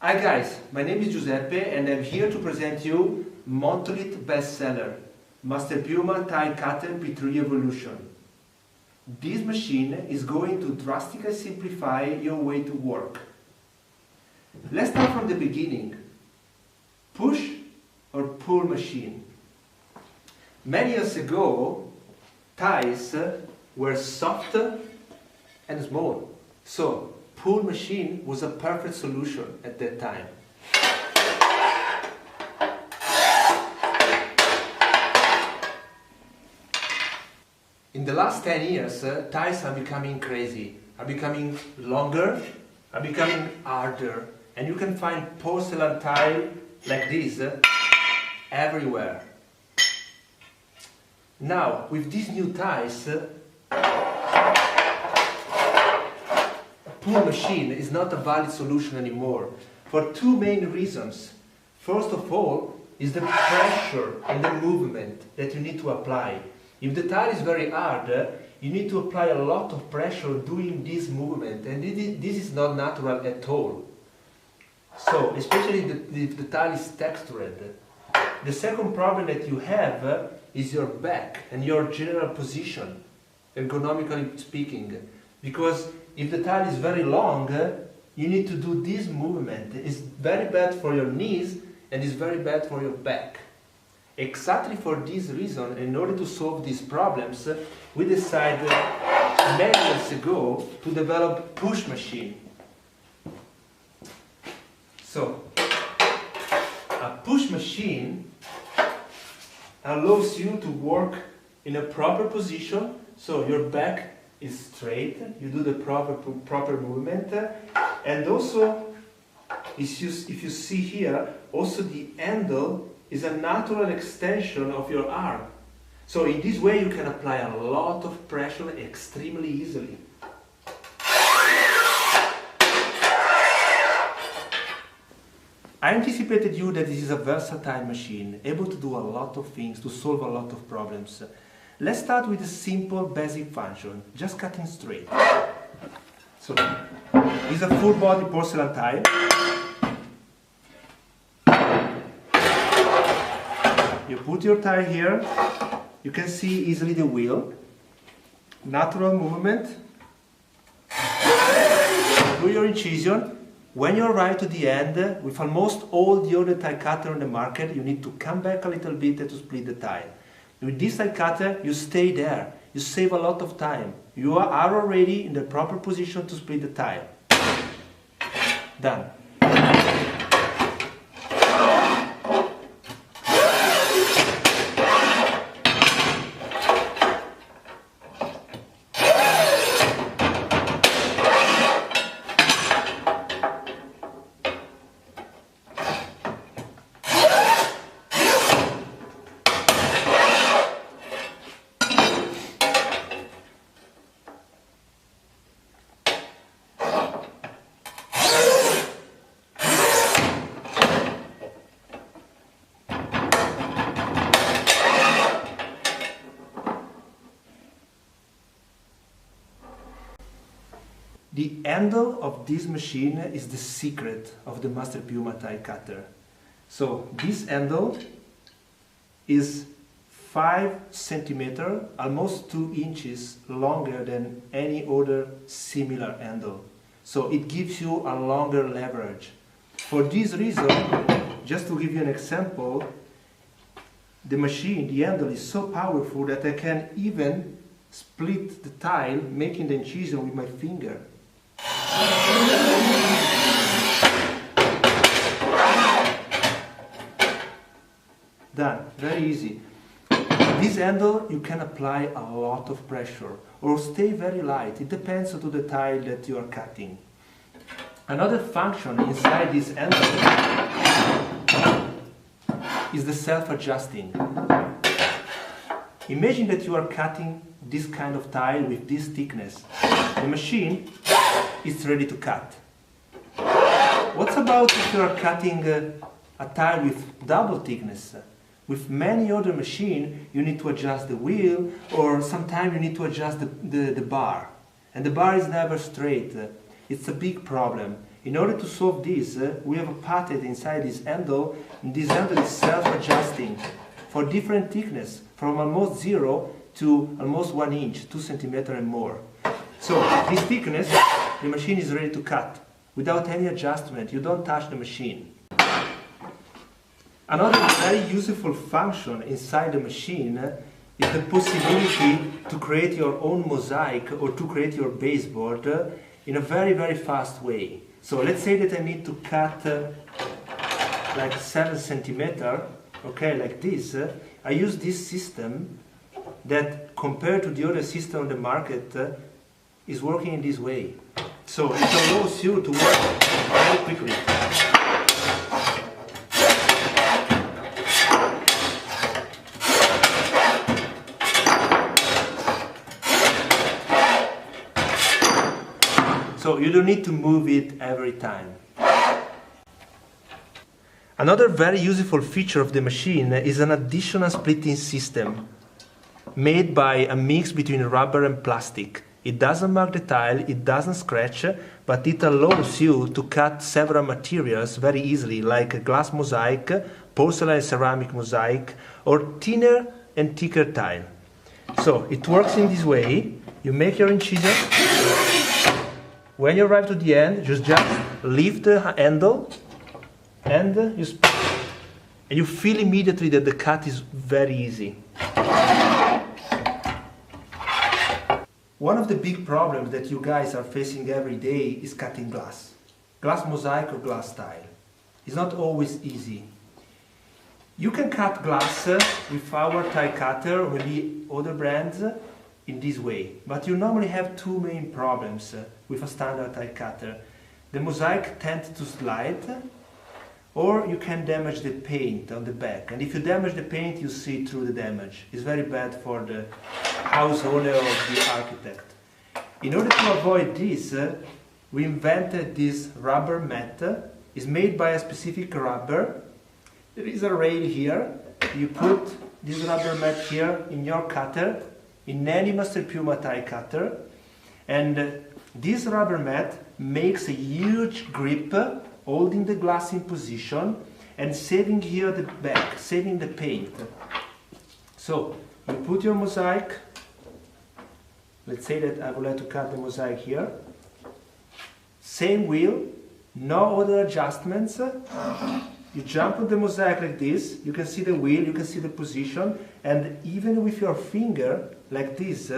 Hi guys, my name is Giuseppe and I'm here to present you Montolit bestseller, Masterpiuma Die Cutter P3 Evolution. This machine is going to drastically simplify your way to work. Let's start from the beginning. Push or pull machine. Many years ago, ties were soft and small, so pull machine was a perfect solution at that time. In the last 10 years, ties are becoming crazy, are becoming longer, are becoming harder, and you can find porcelain tile like this everywhere. Now, with these new ties, pull machine is not a valid solution anymore for two main reasons. First of all is the pressure and the movement that you need to apply. If the tile is very hard, you need to apply a lot of pressure doing this movement, and this is not natural at all. So, especially if the tile is textured. The second problem that you have is your back and your general position, ergonomically speaking, because if the tile is very long, you need to do this movement. It's very bad for your knees and it's very bad for your back. Exactly for this reason, in order to solve these problems, we decided many years ago to develop push machine. So, a push machine allows you to work in a proper position, so your back is straight, you do the proper movement, and also, if you see here, also the handle is a natural extension of your arm. So in this way you can apply a lot of pressure extremely easily. I anticipated you that this is a versatile machine, able to do a lot of things, to solve a lot of problems. Let's start with a simple basic function, just cutting straight. So, it's a full body porcelain tile. You put your tile here, you can see easily the wheel, natural movement, do your incision. When you arrive to the end, with almost all the other tile cutter on the market, you need to come back a little bit to split the tile. With this tile cutter, you stay there. You save a lot of time. You are already in the proper position to split the tile. Done. The handle of this machine is the secret of the Masterpiuma tile cutter. So this handle is 5 centimeters, almost 2 inches longer than any other similar handle. So it gives you a longer leverage. For this reason, just to give you an example, the machine, the handle is so powerful that I can even split the tile, making the incision with my finger. Done, very easy. This handle you can apply a lot of pressure or stay very light, it depends on the tile that you are cutting. Another function inside this handle is the self-adjusting. Imagine that you are cutting this kind of tile with this thickness. The machine is ready to cut. What about if you are cutting a tile with double thickness? With many other machines, you need to adjust the wheel, or sometimes you need to adjust the bar. And the bar is never straight. It's a big problem. In order to solve this, we have a patent inside this handle, and this handle is self-adjusting for different thickness, from almost 0 to almost 1 inch, 2 centimeters and more. So this thickness, the machine is ready to cut. Without any adjustment, you don't touch the machine. Another very useful function inside the machine is the possibility to create your own mosaic or to create your baseboard in a very, very fast way. So let's say that I need to cut like 7 centimeters, okay, like this. I use this system that, compared to the other system on the market, is working in this way. So it allows you to work very quickly. So you don't need to move it every time. Another very useful feature of the machine is an additional splitting system made by a mix between rubber and plastic. It doesn't mark the tile, it doesn't scratch, but it allows you to cut several materials very easily, like a glass mosaic, porcelain and ceramic mosaic, or thinner and thicker tile. So it works in this way. You make your incision. When you arrive to the end, just lift the handle and you feel immediately that the cut is very easy. One of the big problems that you guys are facing every day is cutting glass. Glass mosaic or glass tile. It's not always easy. You can cut glass with our tile cutter or maybe other brands in this way, but you normally have two main problems with a standard tile cutter. The mosaic tends to slide, or you can damage the paint on the back, and if you damage the paint you see through the damage. It's very bad for the house owner or the architect. In order to avoid this, we invented this rubber mat. It's made by a specific rubber. There is a rail here. You put this rubber mat here in your cutter, in any Masterpiuma tile cutter, and this rubber mat makes a huge grip holding the glass in position and saving here the back, saving the paint. So you put your mosaic. Let's say that I would like to cut the mosaic here. Same wheel, no other adjustments. You jump on the mosaic like this, you can see the wheel, you can see the position, and even with your finger, like this,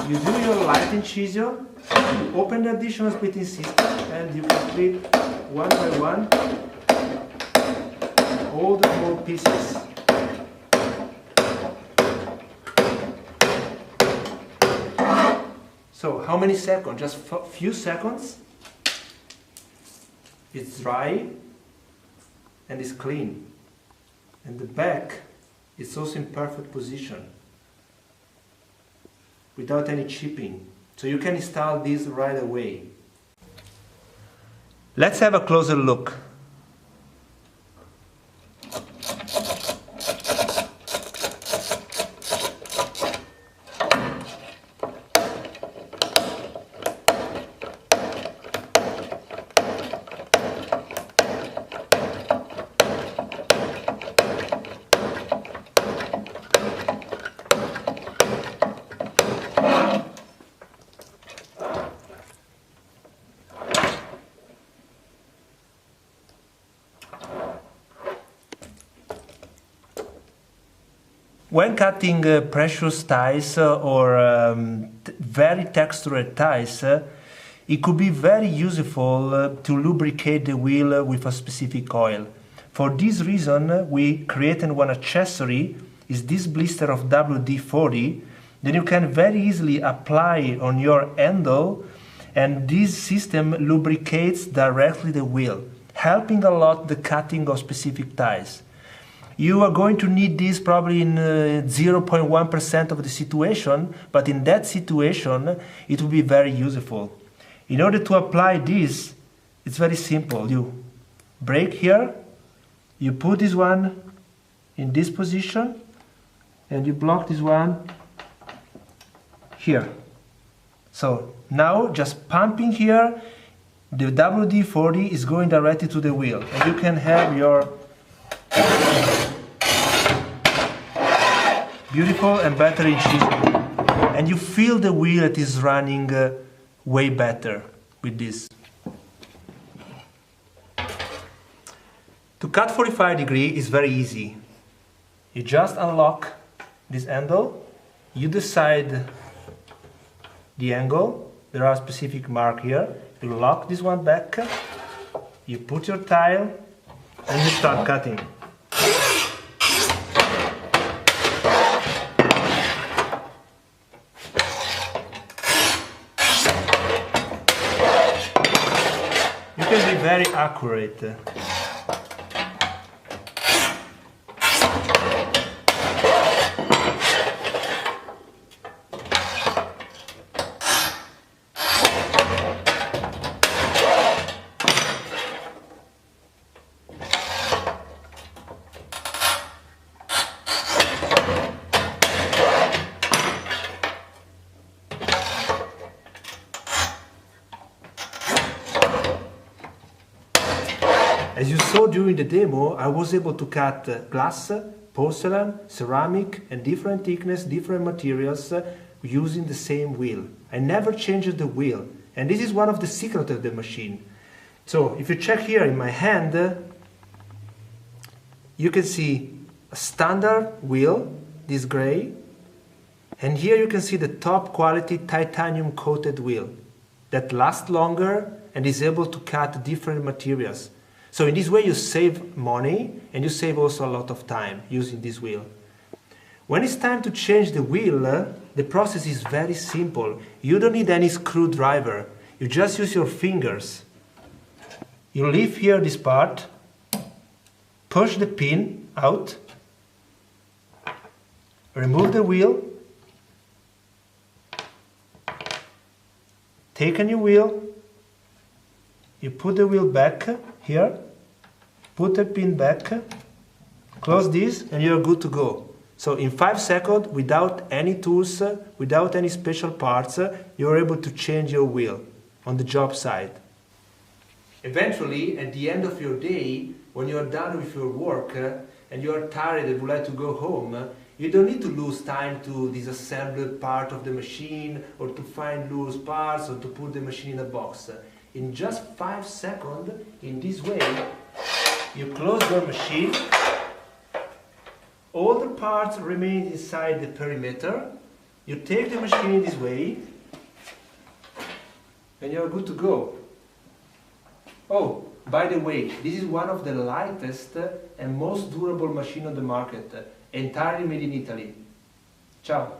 you do your light incision, open the additional splitting system, and you can split one by one all the small pieces. So how many seconds? Just a few seconds. It's dry and it's clean, and the back is also in perfect position without any chipping, so you can install this right away. Let's have a closer look. When cutting precious tiles or very textured tiles, it could be very useful to lubricate the wheel with a specific oil. For this reason, we created one accessory, is this blister of WD-40, that you can very easily apply on your handle, and this system lubricates directly the wheel, helping a lot the cutting of specific tiles. You are going to need this probably in 0.1% of the situation, but in that situation it will be very useful. In order to apply this, it's very simple. You break here, you put this one in this position, and you block this one here. So now just pumping here, the WD-40 is going directly to the wheel, and you can have your beautiful and better incision. And you feel the wheel that is running way better with this. To cut 45 degrees is very easy. You just unlock this handle, you decide the angle, there are specific marks here, you lock this one back, you put your tile, and you start cutting. You can be very accurate. As you saw during the demo, I was able to cut glass, porcelain, ceramic, and different thickness, different materials using the same wheel. I never changed the wheel, and this is one of the secrets of the machine. So if you check here in my hand, you can see a standard wheel, this gray, and here you can see the top quality titanium coated wheel that lasts longer and is able to cut different materials. So in this way you save money and you save also a lot of time using this wheel. When it's time to change the wheel, the process is very simple. You don't need any screwdriver. You just use your fingers. You leave here this part, push the pin out, remove the wheel, take a new wheel, you put the wheel back here, put the pin back, close this, and you're good to go. So in 5 seconds, without any tools, without any special parts, you're able to change your wheel on the job site. Eventually, at the end of your day, when you're done with your work and you're tired and would like to go home, you don't need to lose time to disassemble part of the machine or to find loose parts or to put the machine in a box. In just 5 seconds, in this way, you close your machine, all the parts remain inside the perimeter, you take the machine this way, and you're good to go. Oh, by the way, this is one of the lightest and most durable machines on the market, entirely made in Italy. Ciao!